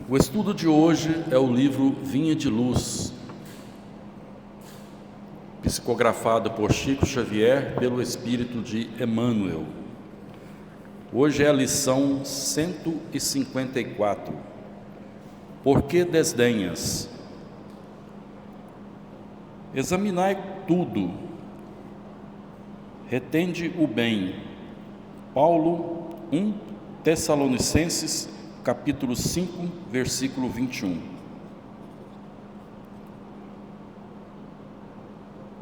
O estudo de hoje é o livro Vinha de Luz, psicografado por Chico Xavier pelo Espírito de Emmanuel. Hoje é a lição 154. Por que desdenhas? Examinai tudo, retende o bem. Paulo 1 Tessalonicenses, capítulo 5, versículo 21.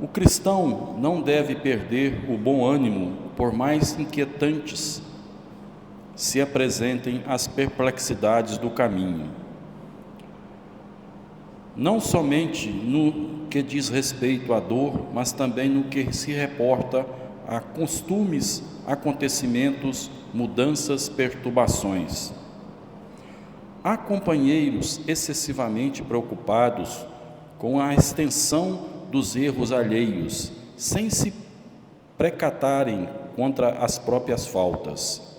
O cristão não deve perder o bom ânimo, por mais inquietantes se apresentem as perplexidades do caminho. Não somente no que diz respeito à dor, mas também no que se reporta a costumes, acontecimentos, mudanças, perturbações. Há companheiros excessivamente preocupados com a extensão dos erros alheios, sem se precatarem contra as próprias faltas.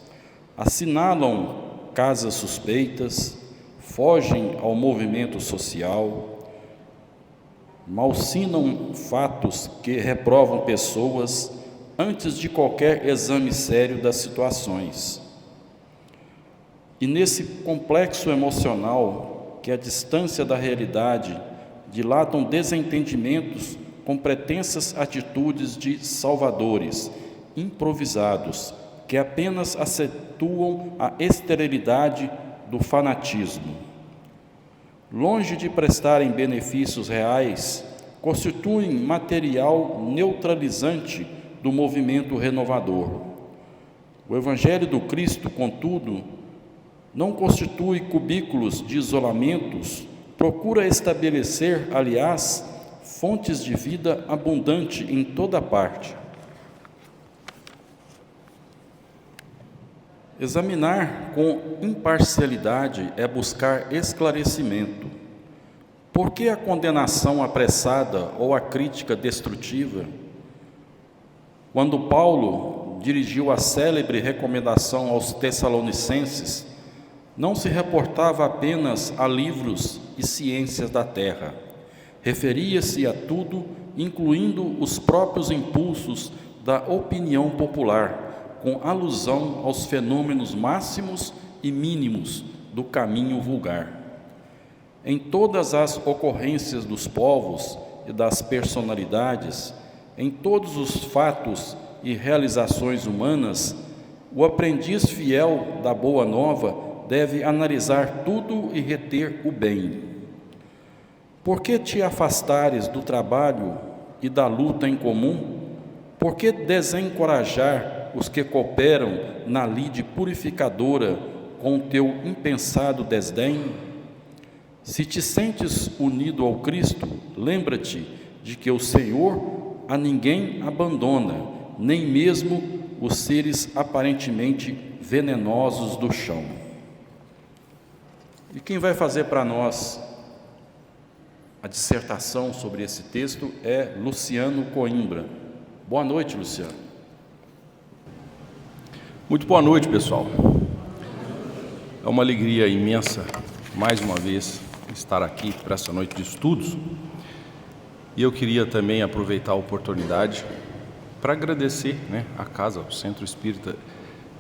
Assinalam casas suspeitas, fogem ao movimento social, malsinam fatos que reprovam pessoas antes de qualquer exame sério das situações. E nesse complexo emocional, que a distância da realidade dilatam desentendimentos com pretensas atitudes de salvadores, improvisados, que apenas acentuam a esterilidade do fanatismo. Longe de prestarem benefícios reais, constituem material neutralizante do movimento renovador. O Evangelho do Cristo, contudo, não constitui cubículos de isolamentos, procura estabelecer, aliás, fontes de vida abundante em toda parte. Examinar com imparcialidade é buscar esclarecimento. Por que a condenação apressada ou a crítica destrutiva? Quando Paulo dirigiu a célebre recomendação aos Tessalonicenses, não se reportava apenas a livros e ciências da terra. Referia-se a tudo, incluindo os próprios impulsos da opinião popular, com alusão aos fenômenos máximos e mínimos do caminho vulgar. Em todas as ocorrências dos povos e das personalidades, em todos os fatos e realizações humanas, o aprendiz fiel da Boa Nova deve analisar tudo e reter o bem. Por que te afastares do trabalho e da luta em comum? Por que desencorajar os que cooperam na lide purificadora com o teu impensado desdém? Se te sentes unido ao Cristo, lembra-te de que o Senhor a ninguém abandona, nem mesmo os seres aparentemente venenosos do chão. E quem vai fazer para nós a dissertação sobre esse texto é Luciano Coimbra. Boa noite, Luciano. Muito boa noite, pessoal. É uma alegria imensa, mais uma vez, estar aqui para essa noite de estudos. E eu queria também aproveitar a oportunidade para agradecer, à Casa, ao Centro Espírita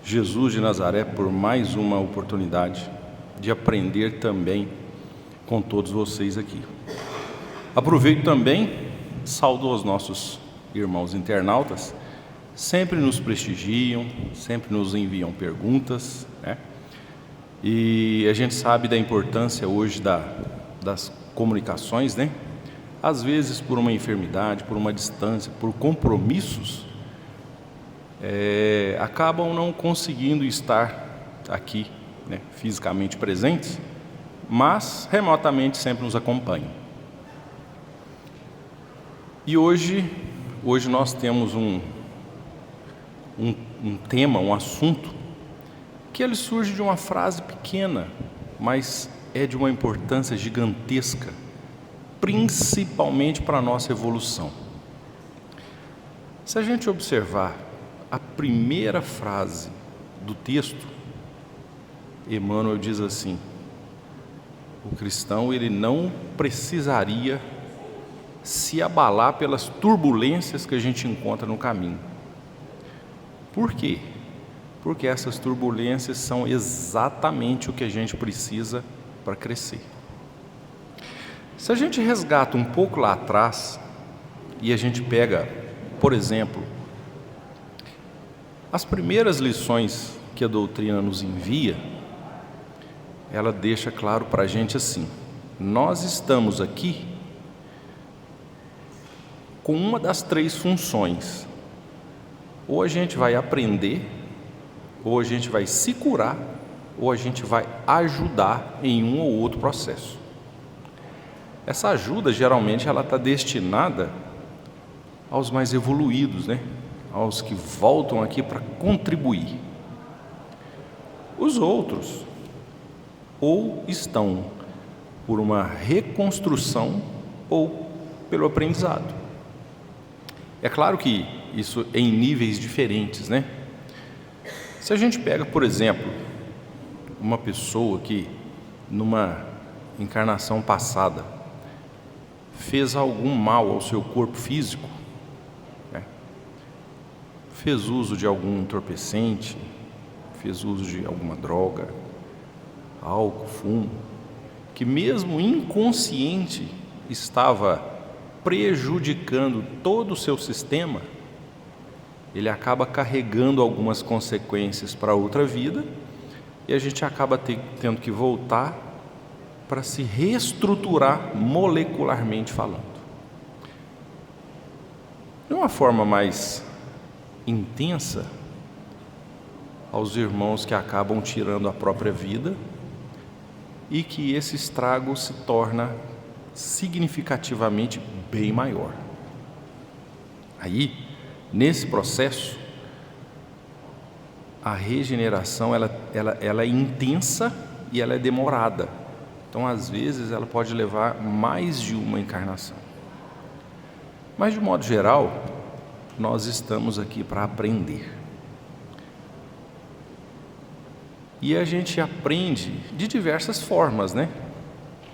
Jesus de Nazaré, por mais uma oportunidade de aprender também com todos vocês aqui. Aproveito também, saudo aos nossos irmãos internautas, sempre nos prestigiam, sempre nos enviam perguntas, E a gente sabe da importância hoje das comunicações, Às vezes por uma enfermidade, por uma distância, por compromissos, acabam não conseguindo estar aqui, fisicamente presentes, mas remotamente sempre nos acompanham. E hoje nós temos um tema, um assunto, que ele surge de uma frase pequena, mas é de uma importância gigantesca, principalmente para a nossa evolução. Se a gente observar a primeira frase do texto, Emmanuel diz assim: o cristão ele não precisaria se abalar pelas turbulências que a gente encontra no caminho. Por quê? Porque essas turbulências são exatamente o que a gente precisa para crescer. Se a gente resgata um pouco lá atrás e a gente pega, por exemplo, as primeiras lições que a doutrina nos envia, ela deixa claro para a gente assim: nós estamos aqui com uma das 3 funções. Ou a gente vai aprender, ou a gente vai se curar, ou a gente vai ajudar em um ou outro processo. Essa ajuda, geralmente, ela está destinada aos mais evoluídos, né? Aos que voltam aqui para contribuir. Os outros, ou estão por uma reconstrução, ou pelo aprendizado. É claro que isso é em níveis diferentes, né? Se a gente pega, por exemplo, uma pessoa que, numa encarnação passada, fez algum mal ao seu corpo físico, né? Fez uso de algum entorpecente, fez uso de alguma droga, álcool, fumo, que mesmo inconsciente estava prejudicando todo o seu sistema, ele acaba carregando algumas consequências para outra vida e a gente acaba tendo que voltar para se reestruturar molecularmente falando. De uma forma mais intensa, aos irmãos que acabam tirando a própria vida e que esse estrago se torna significativamente bem maior. Aí, nesse processo, a regeneração ela é intensa e ela é demorada. Então, às vezes, ela pode levar mais de uma encarnação. Mas, de modo geral, nós estamos aqui para aprender. E a gente aprende de diversas formas, né?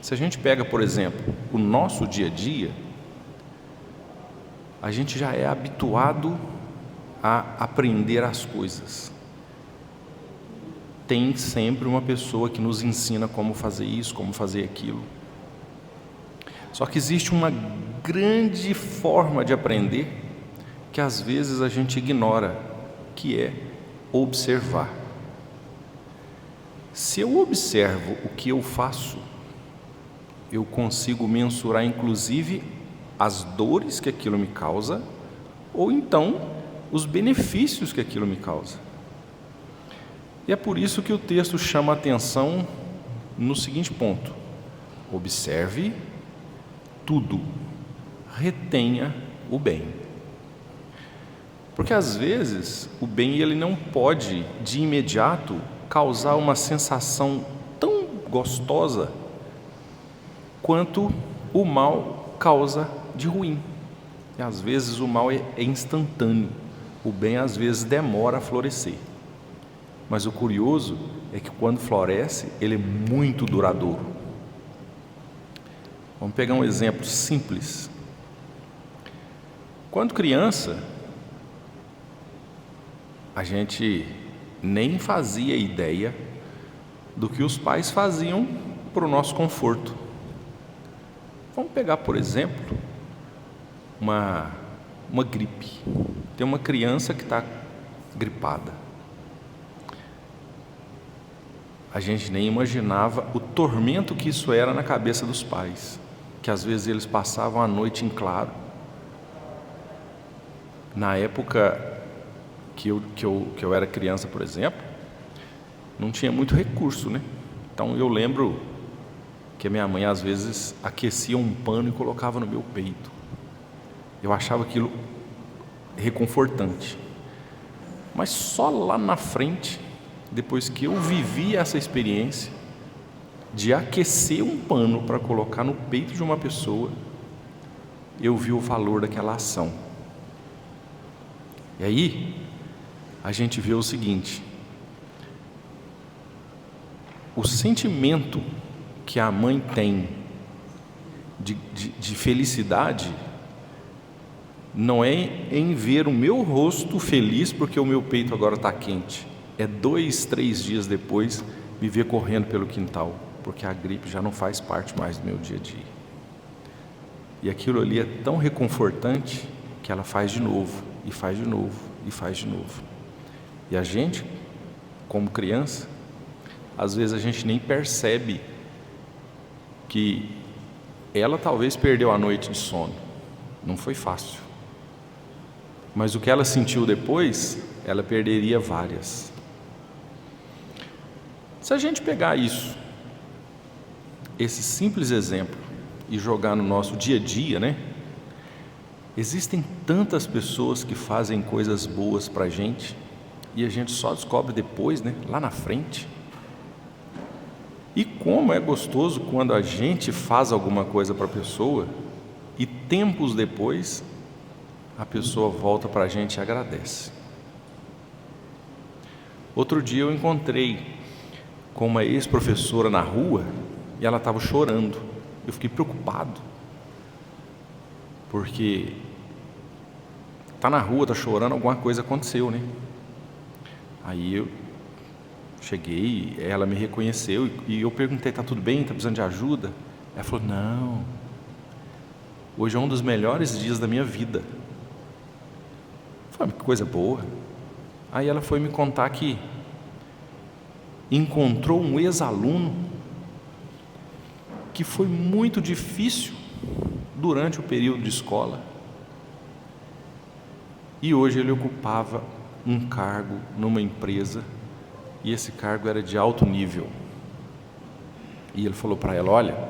Se a gente pega, por exemplo, o nosso dia a dia, a gente já é habituado a aprender as coisas. Tem sempre uma pessoa que nos ensina como fazer isso, como fazer aquilo. Só que existe uma grande forma de aprender que às vezes a gente ignora, que é observar. Se eu observo o que eu faço, eu consigo mensurar inclusive as dores que aquilo me causa, ou então os benefícios que aquilo me causa. E é por isso que o texto chama a atenção no seguinte ponto: observe tudo, retenha o bem. Porque às vezes o bem ele não pode de imediato causar uma sensação tão gostosa quanto o mal causa de ruim. E às vezes o mal é instantâneo, o bem às vezes demora a florescer. Mas o curioso é que quando floresce, ele é muito duradouro. Vamos pegar um exemplo simples. Quando criança, a gente nem fazia ideia do que os pais faziam para o nosso conforto. Vamos pegar, por exemplo, uma gripe. Tem uma criança que está gripada. A gente nem imaginava o tormento que isso era na cabeça dos pais, que às vezes eles passavam a noite em claro. Na época que eu era criança, por exemplo, não tinha muito recurso, né? Então eu lembro que a minha mãe às vezes aquecia um pano e colocava no meu peito. Eu achava aquilo reconfortante. Mas só lá na frente, depois que eu vivi essa experiência de aquecer um pano para colocar no peito de uma pessoa, eu vi o valor daquela ação. E aí a gente vê o seguinte: o sentimento que a mãe tem de felicidade não é em ver o meu rosto feliz porque o meu peito agora está quente. É 2, 3 dias depois me ver correndo pelo quintal, porque a gripe já não faz parte mais do meu dia a dia. E aquilo ali é tão reconfortante que ela faz de novo, e faz de novo, e faz de novo. E a gente, como criança, às vezes a gente nem percebe que ela talvez perdeu a noite de sono. Não foi fácil. Mas o que ela sentiu depois, ela perderia várias. Se a gente pegar isso, esse simples exemplo, e jogar no nosso dia a dia, né? Existem tantas pessoas que fazem coisas boas para a gente, e a gente só descobre depois, né? Lá na frente. E como é gostoso quando a gente faz alguma coisa para a pessoa, e tempos depois, a pessoa volta para a gente e agradece. Outro dia eu encontrei com uma ex-professora na rua e ela estava chorando. Eu fiquei preocupado, porque está na rua, está chorando, alguma coisa aconteceu, né? Aí eu cheguei, ela me reconheceu e eu perguntei, está tudo bem, está precisando de ajuda? Ela falou, não, hoje é um dos melhores dias da minha vida. Que coisa boa. Aí ela foi me contar que encontrou um ex-aluno que foi muito difícil durante o período de escola, e hoje ele ocupava um cargo numa empresa, e esse cargo era de alto nível. E ele falou para ela, olha,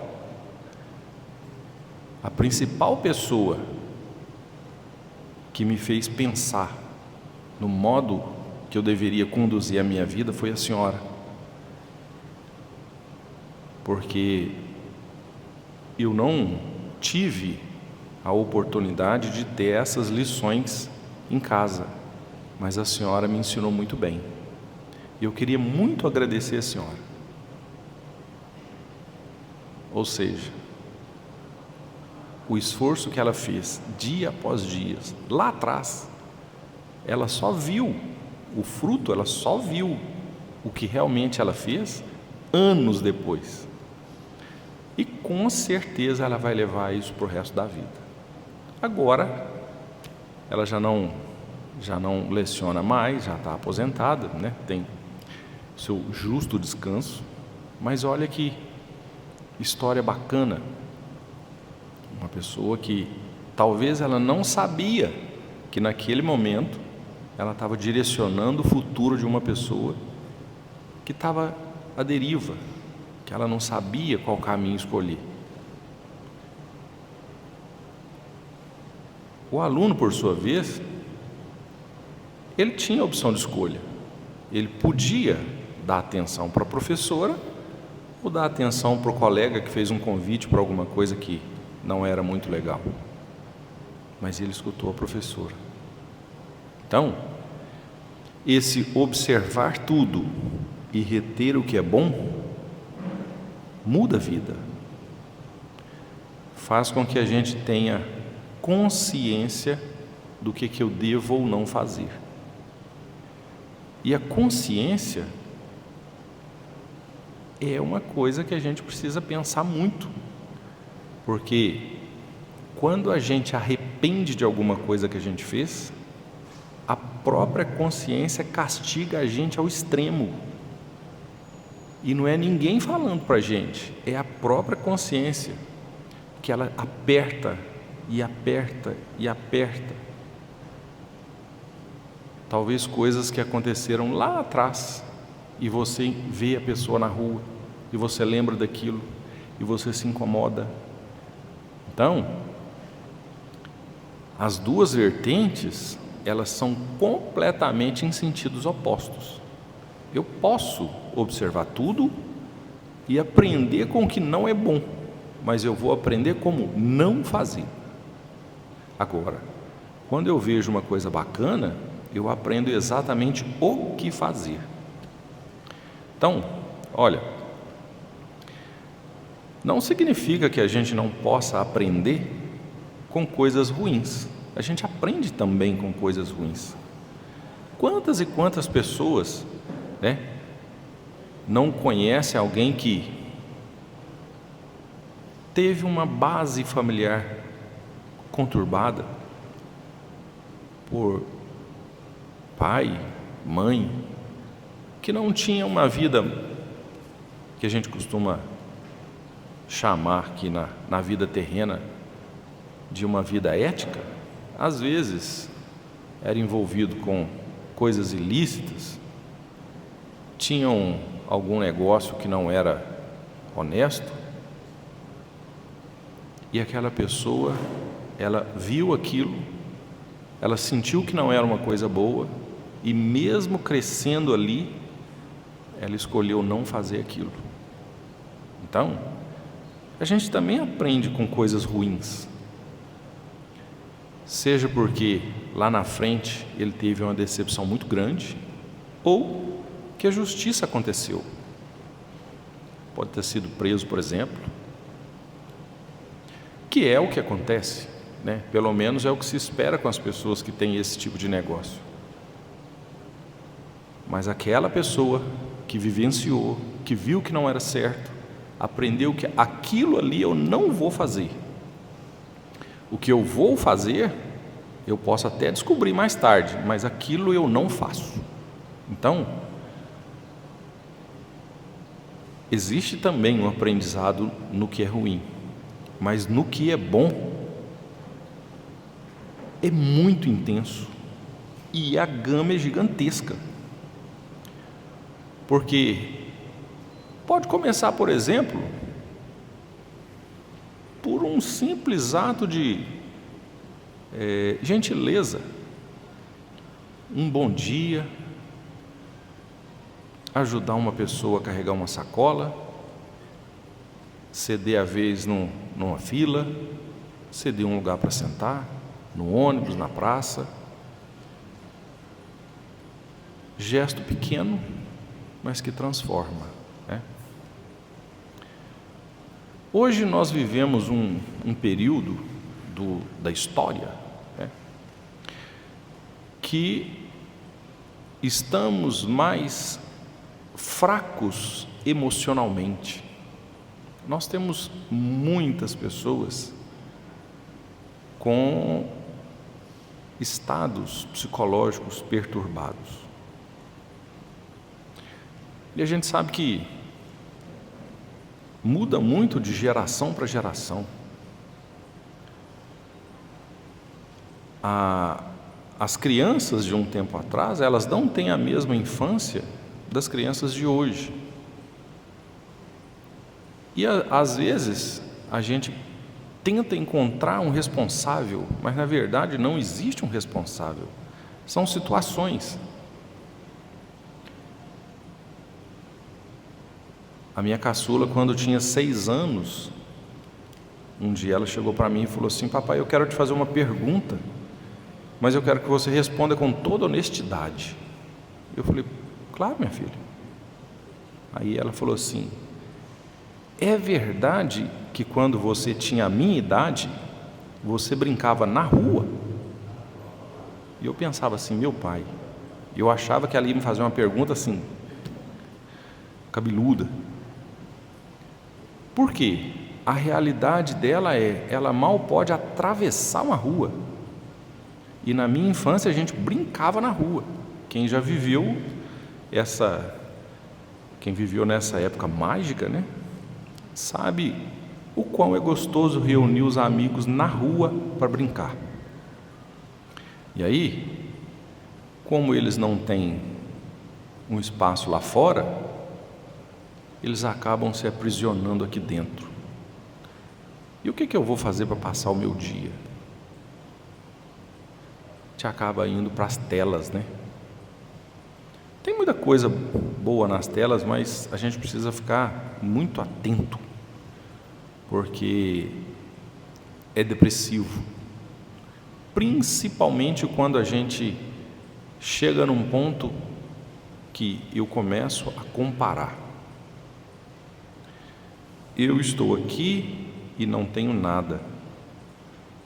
a principal pessoa que me fez pensar no modo que eu deveria conduzir a minha vida foi a senhora, porque eu não tive a oportunidade de ter essas lições em casa, mas a senhora me ensinou muito bem, e eu queria muito agradecer a senhora. Ou seja, o esforço que ela fez dia após dia, lá atrás, ela só viu o fruto, ela só viu o que realmente ela fez anos depois. E com certeza ela vai levar isso para o resto da vida. Agora, ela já não leciona mais, já está aposentada, né? Tem seu justo descanso, mas olha que história bacana. Uma pessoa que talvez ela não sabia que naquele momento ela estava direcionando o futuro de uma pessoa que estava à deriva, que ela não sabia qual caminho escolher. O aluno, por sua vez, ele tinha a opção de escolha. Ele podia dar atenção para a professora ou dar atenção para o colega que fez um convite para alguma coisa que não era muito legal. Mas ele escutou a professora. Então, esse observar tudo e reter o que é bom muda a vida. Faz com que a gente tenha consciência do que eu devo ou não fazer. E a consciência é uma coisa que a gente precisa pensar muito, porque quando a gente arrepende de alguma coisa que a gente fez, a própria consciência castiga a gente ao extremo. E não é ninguém falando para a gente, é a própria consciência, que ela aperta e aperta e aperta. Talvez coisas que aconteceram lá atrás, e você vê a pessoa na rua, e você lembra daquilo, e você se incomoda. Então, as duas vertentes, elas são completamente em sentidos opostos. Eu posso observar tudo e aprender com o que não é bom, mas eu vou aprender como não fazer. Agora, quando eu vejo uma coisa bacana, eu aprendo exatamente o que fazer. Então, olha, não significa que a gente não possa aprender com coisas ruins. A gente aprende também com coisas ruins. Quantas e quantas pessoas, não conhecem alguém que teve uma base familiar conturbada por pai, mãe, que não tinha uma vida que a gente costuma chamar aqui na vida terrena de uma vida ética. Às vezes era envolvido com coisas ilícitas, tinham algum negócio que não era honesto, e aquela pessoa, ela viu aquilo, ela sentiu que não era uma coisa boa, e mesmo crescendo ali, ela escolheu não fazer aquilo. Então, a gente também aprende com coisas ruins, seja porque lá na frente ele teve uma decepção muito grande, ou que a justiça aconteceu. Pode ter sido preso, por exemplo, que é o que acontece, Pelo menos é o que se espera com as pessoas que têm esse tipo de negócio. Mas aquela pessoa que vivenciou, que viu que não era certo, aprendeu que aquilo ali eu não vou fazer. O que eu vou fazer, eu posso até descobrir mais tarde, mas aquilo eu não faço. Então, existe também um aprendizado no que é ruim, mas no que é bom, é muito intenso e a gama é gigantesca. Porque pode começar, por exemplo, por um simples ato de gentileza, um bom dia, ajudar uma pessoa a carregar uma sacola, ceder a vez numa fila, ceder um lugar para sentar, no ônibus, na praça. Gesto pequeno, mas que transforma. Hoje nós vivemos um período da história, que estamos mais fracos emocionalmente. Nós temos muitas pessoas com estados psicológicos perturbados. E a gente sabe que muda muito de geração para geração. As crianças de um tempo atrás, elas não têm a mesma infância das crianças de hoje. E às vezes a gente tenta encontrar um responsável, mas na verdade não existe um responsável. São situações. A minha caçula, quando tinha 6 anos, um dia ela chegou para mim e falou assim: papai, eu quero te fazer uma pergunta, mas eu quero que você responda com toda honestidade. Eu falei: claro, minha filha. Aí ela falou assim: é verdade que quando você tinha a minha idade, você brincava na rua? E eu pensava assim: meu pai, eu achava que ela ia me fazer uma pergunta assim, cabeluda. Por quê? A realidade dela ela mal pode atravessar uma rua. E na minha infância a gente brincava na rua. Quem já viveu quem viveu nessa época mágica, sabe o quão é gostoso reunir os amigos na rua para brincar. E aí, como eles não têm um espaço lá fora, eles acabam se aprisionando aqui dentro. E o que eu vou fazer para passar o meu dia? Te acaba indo para as telas, Tem muita coisa boa nas telas, mas a gente precisa ficar muito atento, porque é depressivo, principalmente quando a gente chega num ponto que eu começo a comparar. eu estou aqui e não tenho nada.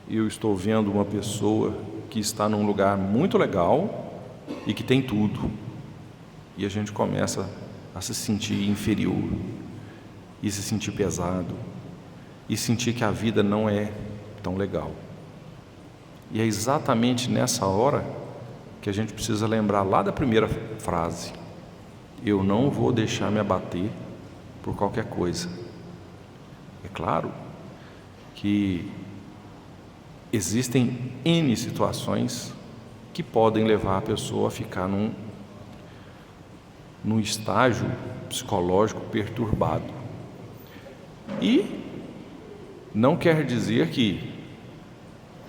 Eu estou vendo uma pessoa que está num lugar muito legal e que tem tudo. E a gente começa a se sentir inferior, e se sentir pesado, e sentir que a vida não é tão legal. E é exatamente nessa hora que a gente precisa lembrar lá da primeira frase: eu não vou deixar me abater por qualquer coisa. É claro que existem N situações que podem levar a pessoa a ficar num estágio psicológico perturbado. E não quer dizer que,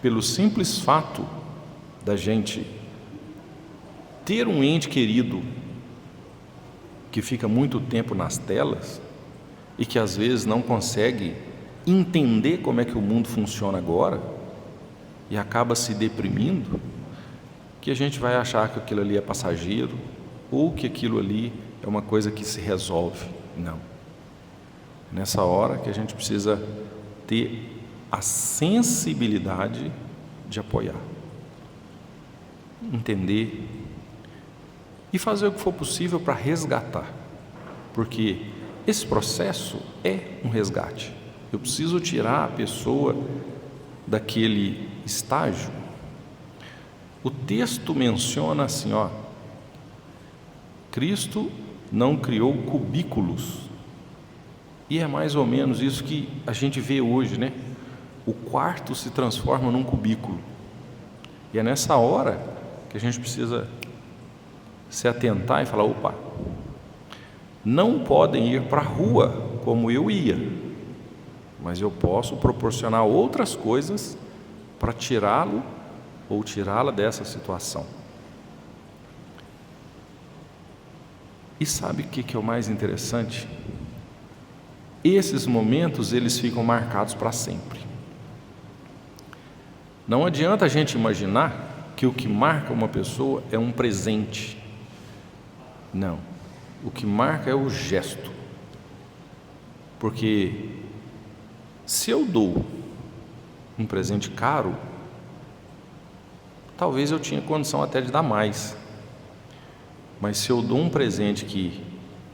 pelo simples fato da gente ter um ente querido que fica muito tempo nas telas e que às vezes não consegue entender como é que o mundo funciona agora e acaba se deprimindo, que a gente vai achar que aquilo ali é passageiro ou que aquilo ali é uma coisa que se resolve. Não. Nessa hora que a gente precisa ter a sensibilidade de apoiar, entender e fazer o que for possível para resgatar, porque esse processo é um resgate. Eu preciso tirar a pessoa daquele estágio. O texto menciona assim, Cristo não criou cubículos, e é mais ou menos isso que a gente vê hoje, né? O quarto se transforma num cubículo, e é nessa hora que a gente precisa se atentar e falar: opa, não podem ir para a rua como eu ia, mas eu posso proporcionar outras coisas para tirá-lo ou tirá-la dessa situação. E sabe o que é o mais interessante? Esses momentos, eles ficam marcados para sempre. Não adianta a gente imaginar que o que marca uma pessoa é um presente. Não. O que marca é o gesto. Porque se eu dou um presente caro, talvez eu tinha condição até de dar mais. Mas se eu dou um presente que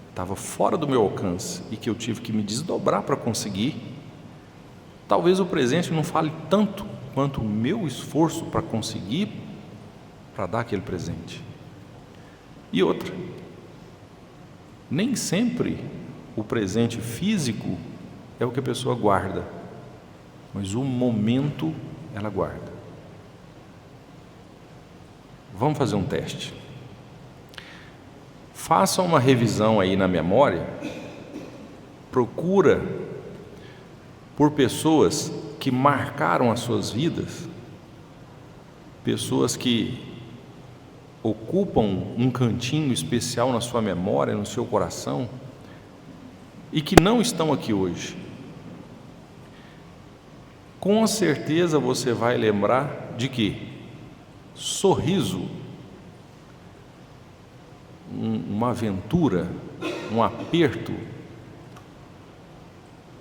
estava fora do meu alcance e que eu tive que me desdobrar para conseguir, talvez o presente não fale tanto quanto o meu esforço para conseguir, para dar aquele presente. E outra, nem sempre o presente físico é o que a pessoa guarda, mas o momento ela guarda. Vamos fazer um teste. Faça uma revisão aí na memória, procura por pessoas que marcaram as suas vidas, pessoas que ocupam um cantinho especial na sua memória, no seu coração, e que não estão aqui hoje. Com certeza você vai lembrar de que sorriso, uma aventura, um aperto,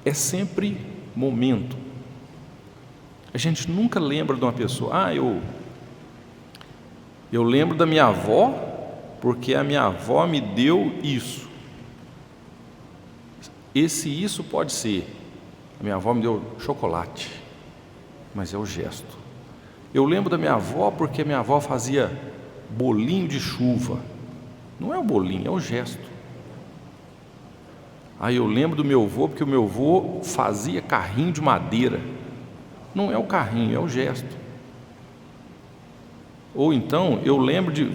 é sempre momento. A gente nunca lembra de uma pessoa: eu lembro da minha avó porque a minha avó me deu isso. Isso pode ser: a minha avó me deu chocolate, mas é o gesto. Eu lembro da minha avó porque a minha avó fazia bolinho de chuva. Não é o bolinho, é o gesto. Eu lembro do meu avô porque o meu avô fazia carrinho de madeira. Não é o carrinho, é o gesto. Ou então, eu lembro de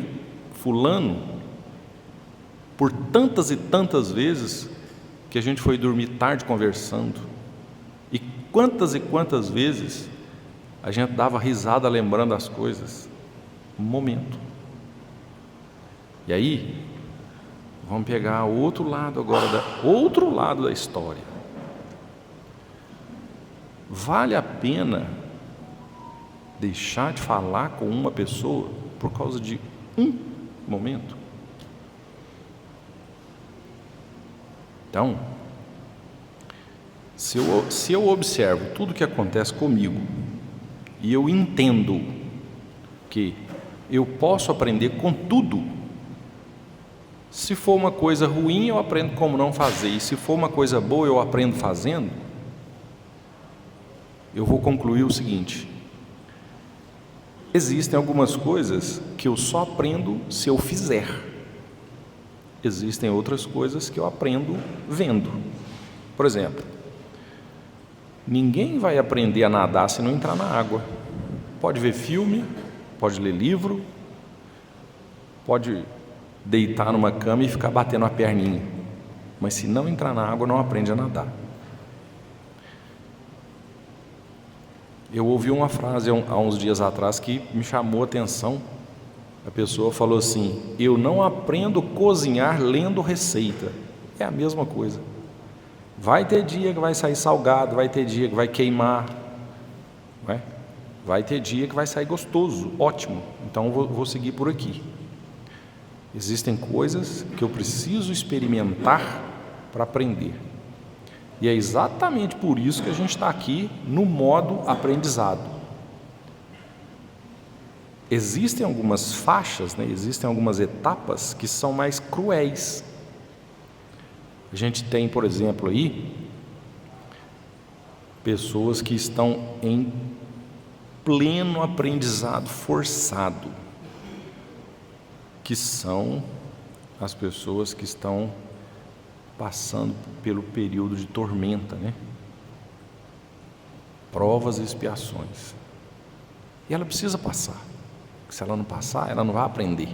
fulano por tantas e tantas vezes que a gente foi dormir tarde conversando. E quantas vezes a gente dava risada lembrando as coisas. Um momento. E aí, vamos pegar o outro lado agora, outro lado da história. Vale a pena deixar de falar com uma pessoa por causa de um momento? Então, Se eu observo tudo que acontece comigo e eu entendo que eu posso aprender com tudo, se for uma coisa ruim, eu aprendo como não fazer, e se for uma coisa boa, eu aprendo fazendo, eu vou concluir o seguinte: existem algumas coisas que eu só aprendo se eu fizer, existem outras coisas que eu aprendo vendo. Por exemplo, ninguém vai aprender a nadar se não entrar na água. Pode ver filme, pode ler livro, pode deitar numa cama e ficar batendo a perninha, mas se não entrar na água, não aprende a nadar. Eu ouvi uma frase há uns dias atrás que me chamou a atenção. A pessoa falou assim: eu não aprendo a cozinhar lendo receita. É a mesma coisa. Vai ter dia que vai sair salgado, vai ter dia que vai queimar, não é? Vai ter dia que vai sair gostoso, ótimo. Então vou seguir por aqui. Existem coisas que eu preciso experimentar para aprender. E é exatamente por isso que a gente está aqui no modo aprendizado. Existem algumas faixas, né? Existem algumas etapas que são mais cruéis. A gente tem, por exemplo, aí pessoas que estão em pleno aprendizado forçado, que são as pessoas que estão passando pelo período de tormenta, né? Provas e expiações. E ela precisa passar, porque se ela não passar, ela não vai aprender.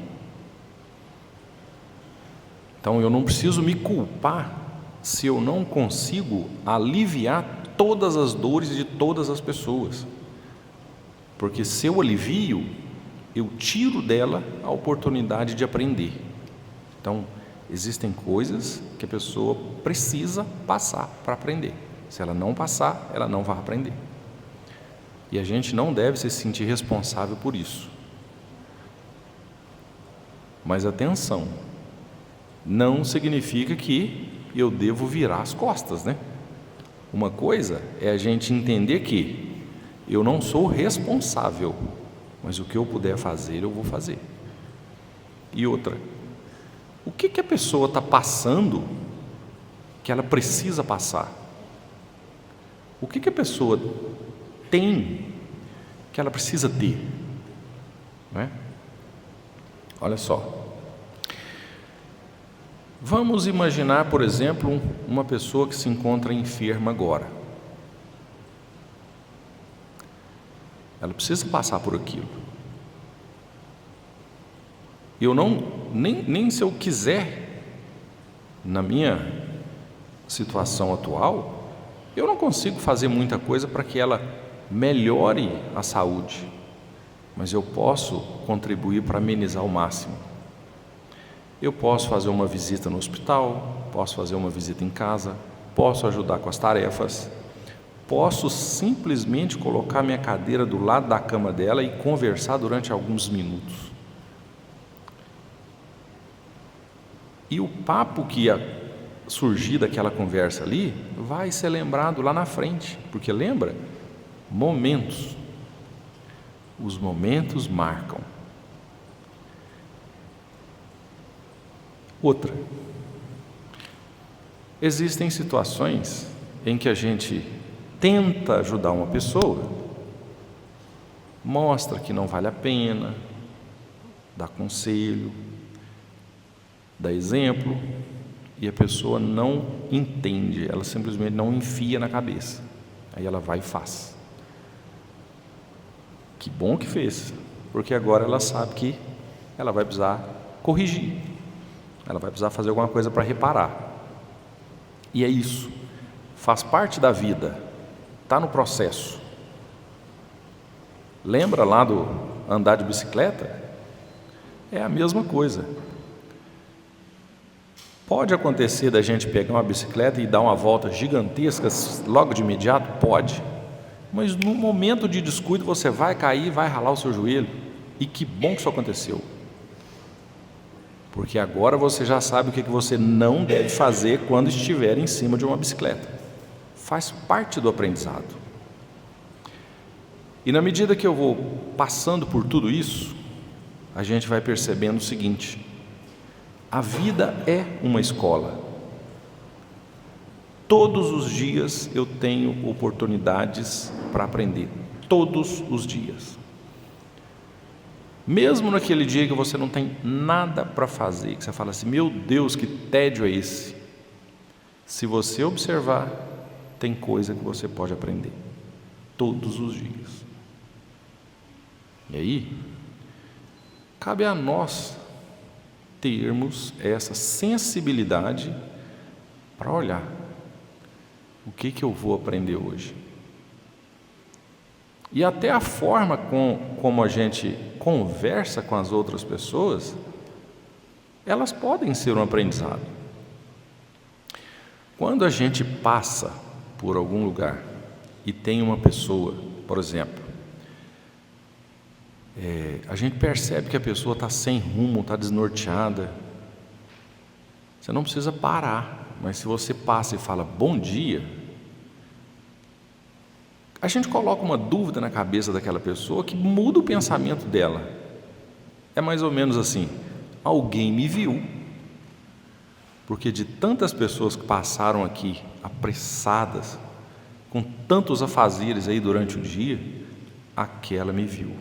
Então eu não preciso me culpar se eu não consigo aliviar todas as dores de todas as pessoas, porque se eu alivio, eu tiro dela a oportunidade de aprender. Então existem coisas que a pessoa precisa passar para aprender. Se ela não passar, ela não vai aprender. E a gente não deve se sentir responsável por isso. Mas atenção, não significa que eu devo virar as costas, né? Uma coisa é a gente entender que eu não sou responsável, mas o que eu puder fazer, eu vou fazer. E outra, o que a pessoa está passando que ela precisa passar? O que a pessoa tem que ela precisa ter? Não é? Olha só. Vamos imaginar, por exemplo, uma pessoa que se encontra enferma agora. Ela precisa passar por aquilo. Eu não, nem se eu quiser, na minha situação atual, eu não consigo fazer muita coisa para que ela melhore a saúde, mas eu posso contribuir para amenizar ao máximo. Eu posso fazer uma visita no hospital, posso fazer uma visita em casa, posso ajudar com as tarefas, posso simplesmente colocar minha cadeira do lado da cama dela e conversar durante alguns minutos. E o papo que ia surgir daquela conversa ali vai ser lembrado lá na frente, porque lembra? Momentos. Os momentos marcam. Outra. Existem situações em que a gente tenta ajudar uma pessoa, mostra que não vale a pena, dá conselho, dá exemplo, e a pessoa não entende, ela simplesmente não enfia na cabeça. Aí ela vai e faz. Que bom que fez, porque agora ela sabe que ela vai precisar corrigir, ela vai precisar fazer alguma coisa para reparar. E é isso, faz parte da vida, está no processo. Lembra lá do andar de bicicleta? É a mesma coisa. Pode acontecer da gente pegar uma bicicleta e dar uma volta gigantesca logo de imediato? Pode. Mas no momento de descuido você vai cair e vai ralar o seu joelho. E que bom que isso aconteceu. Porque agora você já sabe o que você não deve fazer quando estiver em cima de uma bicicleta. faz parte do aprendizado. E na medida que eu vou passando por tudo isso, a gente vai percebendo o seguinte: a vida é uma escola. Todos os dias eu tenho oportunidades para aprender, todos os dias. Mesmo naquele dia que você não tem nada para fazer, que você fala assim, meu Deus, que tédio é esse? Se você observar, tem coisa que você pode aprender, todos os dias. E aí, cabe a nós termos essa sensibilidade para olhar, o que eu vou aprender hoje? E até a forma como a gente conversa com as outras pessoas, elas podem ser um aprendizado. Quando a gente passa por algum lugar e tem uma pessoa, por exemplo, a gente percebe que a pessoa está sem rumo, está desnorteada, você não precisa parar, mas se você passa e fala bom dia, a gente coloca uma dúvida na cabeça daquela pessoa que muda o pensamento dela. É mais ou menos assim: alguém me viu, porque de tantas pessoas que passaram aqui apressadas, com tantos afazeres aí durante o dia, aquela me viu.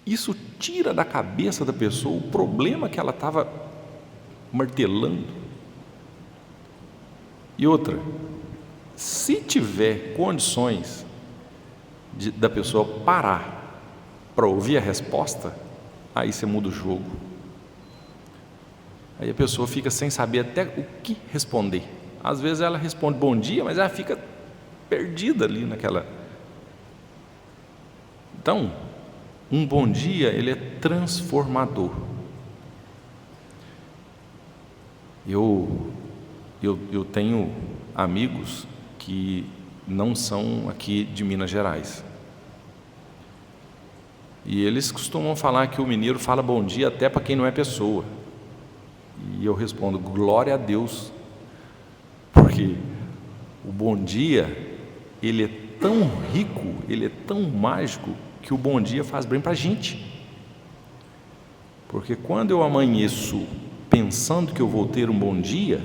Isso tira da cabeça da pessoa o problema que ela estava martelando. E outra, se tiver condições da pessoa parar para ouvir a resposta, aí você muda o jogo. Aí a pessoa fica sem saber até o que responder. Às vezes ela responde bom dia, mas ela fica perdida ali naquela. Então, um bom dia, ele é transformador. Eu tenho amigos que não são aqui de Minas Gerais. E eles costumam falar que o mineiro fala bom dia até para quem não é pessoa. E eu respondo, glória a Deus, porque o bom dia, ele é tão rico, ele é tão mágico, que o bom dia faz bem para a gente. Porque quando eu amanheço pensando que eu vou ter um bom dia,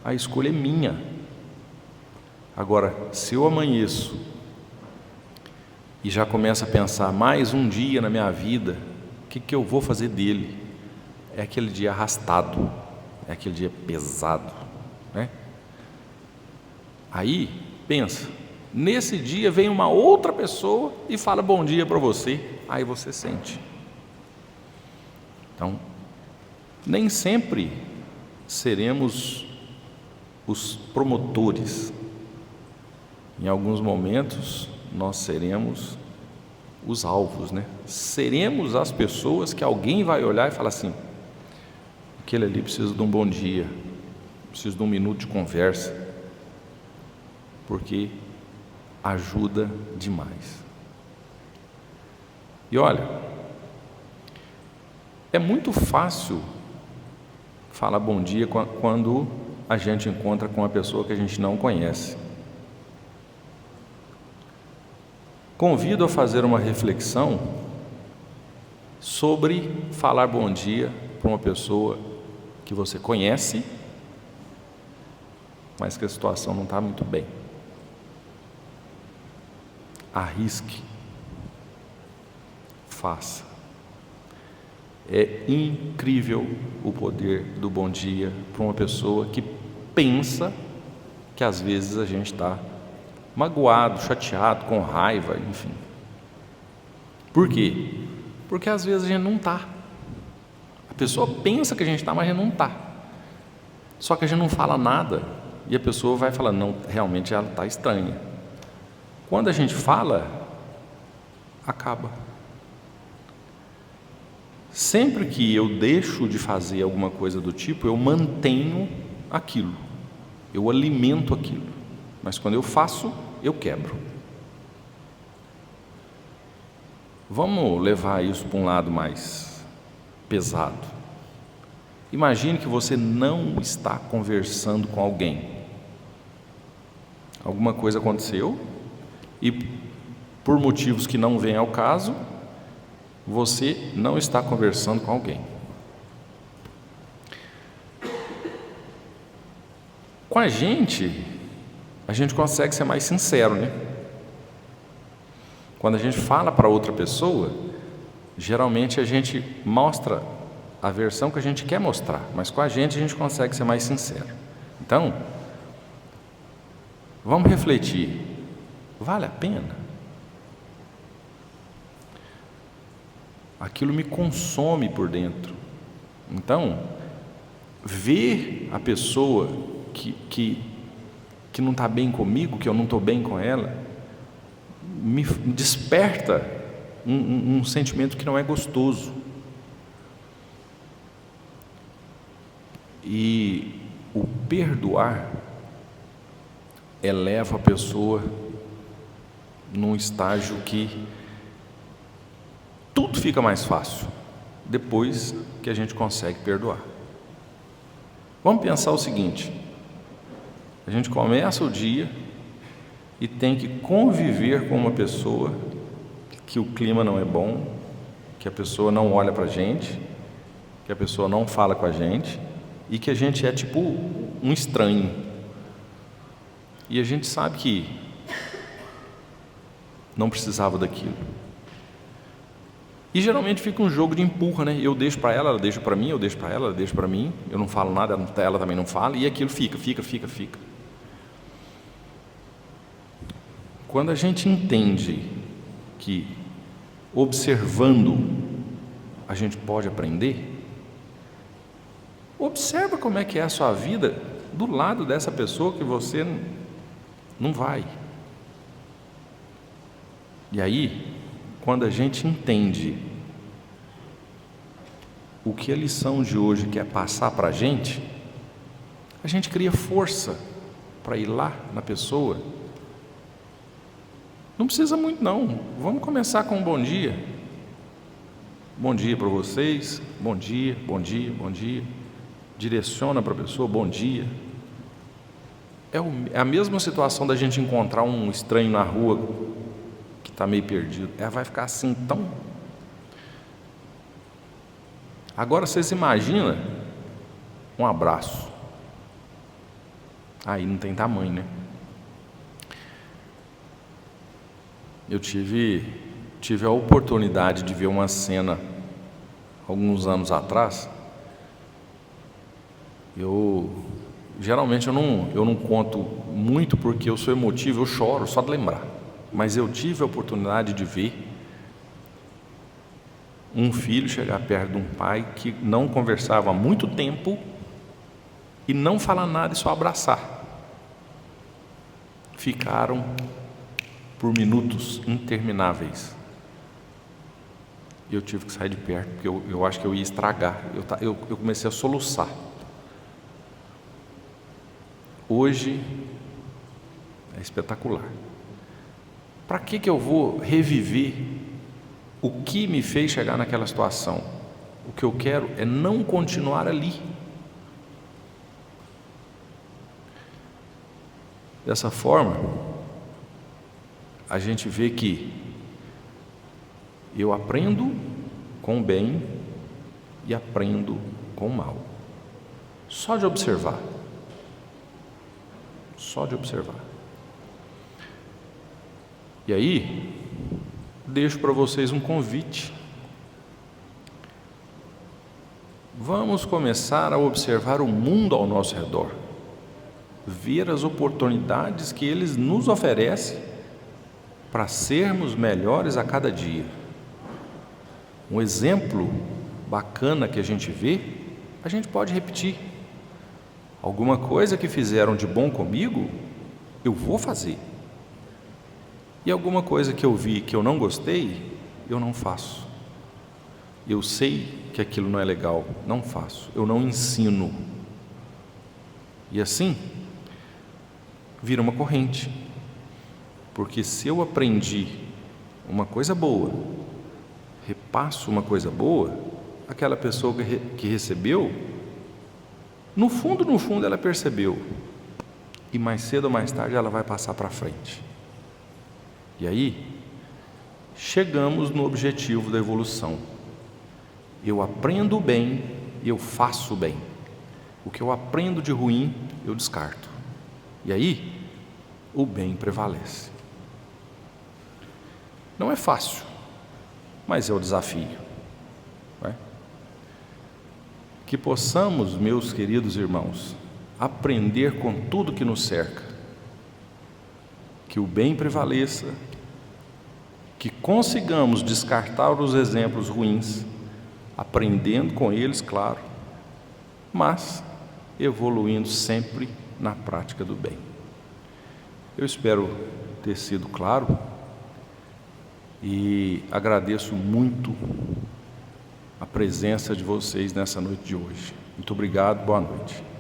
a escolha é minha. Agora, se eu amanheço e já começo a pensar, mais um dia na minha vida, o que eu vou fazer dele? É aquele dia arrastado, é aquele dia pesado, né? Aí, pensa, nesse dia vem uma outra pessoa e fala bom dia para você, aí você sente. Então, nem sempre seremos os promotores. Em alguns momentos, nós seremos os alvos, né? Seremos as pessoas que alguém vai olhar e falar assim, aquele ali precisa de um bom dia, precisa de um minuto de conversa, porque ajuda demais. E olha, é muito fácil falar bom dia quando a gente encontra com uma pessoa que a gente não conhece. Convido a fazer uma reflexão sobre falar bom dia para uma pessoa que você conhece, mas que a situação não está muito bem. Arrisque, faça. É incrível o poder do bom dia para uma pessoa que pensa que às vezes a gente está magoado, chateado, com raiva, enfim. Por quê? Porque às vezes a gente não está. A pessoa pensa que a gente está, mas a gente não está. Só que a gente não fala nada e a pessoa vai falar, não, realmente ela está estranha. Quando a gente fala, acaba. Sempre que eu deixo de fazer alguma coisa do tipo, eu mantenho aquilo, eu alimento aquilo. Mas quando eu faço, eu quebro. Vamos levar isso para um lado mais pesado. Imagine que você não está conversando com alguém. Alguma coisa aconteceu e, por motivos que não vêm ao caso, você não está conversando com alguém. Com a gente consegue ser mais sincero, né? Quando a gente fala para outra pessoa, geralmente a gente mostra a versão que a gente quer mostrar, mas com a gente consegue ser mais sincero. Então, vamos refletir. Vale a pena? Aquilo me consome por dentro. Então, ver a pessoa que não está bem comigo, que eu não estou bem com ela, me desperta um sentimento que não é gostoso. E o perdoar eleva a pessoa num estágio que tudo fica mais fácil depois que a gente consegue perdoar. Vamos pensar o seguinte: a gente começa o dia e tem que conviver com uma pessoa que o clima não é bom, que a pessoa não olha para a gente, que a pessoa não fala com a gente e que a gente é tipo um estranho. E a gente sabe que não precisava daquilo. E geralmente fica um jogo de empurra, né? Eu deixo para ela deixa para mim, eu deixo para ela deixa para mim, eu não falo nada, ela também não fala, e aquilo fica. Quando a gente entende que observando a gente pode aprender, observa como é que é a sua vida do lado dessa pessoa que você não vai. E aí, quando a gente entende o que a lição de hoje quer passar para a gente cria força para ir lá na pessoa. Não precisa muito não, vamos começar com um bom dia. Bom dia para vocês, bom dia. Direciona para a pessoa, bom dia. É a mesma situação da gente encontrar um estranho na rua que está meio perdido. Ela vai ficar assim tão... Agora vocês imaginam um abraço. Aí não tem tamanho, né? Eu tive a oportunidade de ver uma cena alguns anos atrás. Geralmente eu não conto muito porque eu sou emotivo, eu choro só de lembrar. Mas eu tive a oportunidade de ver um filho chegar perto de um pai que não conversava há muito tempo e não falar nada e só abraçar. Ficaram por minutos intermináveis. Eu tive que sair de perto porque eu acho que eu ia estragar. Eu comecei a soluçar. Hoje é espetacular. Para que eu vou reviver o que me fez chegar naquela situação? O que eu quero é não continuar ali. Dessa forma, a gente vê que eu aprendo com o bem e aprendo com o mal. Só de observar. E aí, deixo para vocês um convite. Vamos começar a observar o mundo ao nosso redor, ver as oportunidades que eles nos oferecem para sermos melhores a cada dia. Um exemplo bacana que a gente vê, a gente pode repetir. Alguma coisa que fizeram de bom comigo, eu vou fazer. E alguma coisa que eu vi que eu não gostei, eu não faço. Eu sei que aquilo não é legal, não faço. Eu não ensino. E assim, vira uma corrente. Porque se eu aprendi uma coisa boa, repasso uma coisa boa, aquela pessoa que recebeu No fundo, ela percebeu. E mais cedo ou mais tarde ela vai passar para frente. E aí, chegamos no objetivo da evolução. Eu aprendo o bem e eu faço o bem. O que eu aprendo de ruim, eu descarto. E aí, o bem prevalece. Não é fácil, mas é o desafio. Não é? Que possamos, meus queridos irmãos, aprender com tudo que nos cerca, que o bem prevaleça, que consigamos descartar os exemplos ruins, aprendendo com eles, claro, mas evoluindo sempre na prática do bem. Eu espero ter sido claro e agradeço muito a presença de vocês nessa noite de hoje. Muito obrigado, boa noite.